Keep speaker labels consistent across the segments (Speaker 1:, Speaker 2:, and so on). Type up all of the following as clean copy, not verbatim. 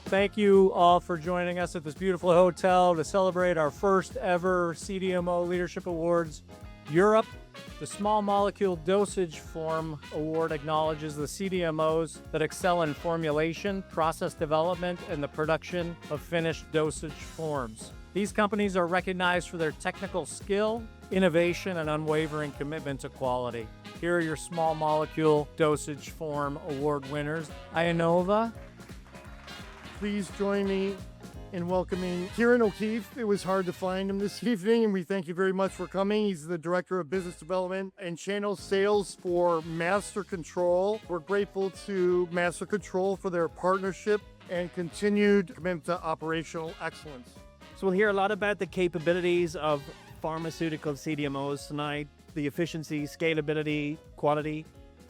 Speaker 1: Thank you all for joining us at this beautiful hotel to celebrate our first ever CDMO Leadership Awards Europe. The Small Molecule Dosage Form Award acknowledges the CDMOs that excel in formulation, process development, and the production of finished dosage forms. These companies are recognized for their technical skill, innovation, and unwavering commitment to quality. Here are your Small Molecule Dosage Form Award winners. Aenova.
Speaker 2: Please join me in welcoming Kieran O'Keefe. It was hard to find him this evening, and we thank you very much for coming. He's the Director of Business Development and Channel Sales for Master Control. We're grateful to Master Control for their partnership and continued commitment to operational excellence.
Speaker 3: So we'll hear a lot about the capabilities of pharmaceutical CDMOs tonight, the efficiency, scalability, quality.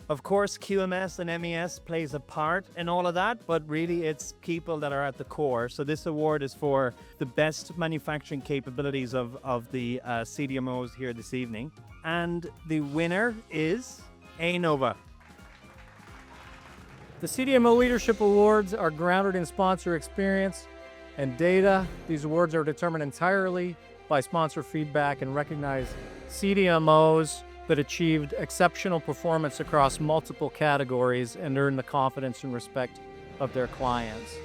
Speaker 3: Of course, QMS and MES plays a part in all of that, but really it's people that are at the core. So this award is for the best manufacturing capabilities of the CDMOs here this evening. And the winner is Aenova.
Speaker 1: The CDMO Leadership Awards are grounded in sponsor experience and data. These awards are determined entirely by sponsor feedback and recognize CDMOs that achieved exceptional performance across multiple categories and earned the confidence and respect of their clients.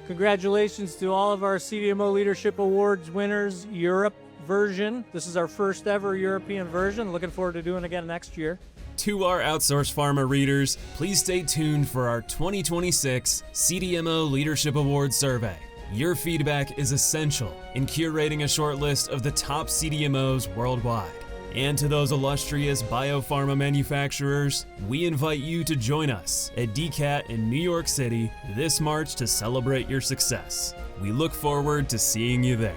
Speaker 1: Congratulations to all of our CDMO Leadership Awards winners, Europe version. This is our first ever European version. Looking forward to doing it again next year.
Speaker 4: To our Outsource Pharma readers, please stay tuned for our 2026 CDMO Leadership Awards survey. Your feedback is essential in curating a short list of the top CDMOs worldwide. And to those illustrious biopharma manufacturers, we invite you to join us at DCAT in New York City this March to celebrate your success. We look forward to seeing you there.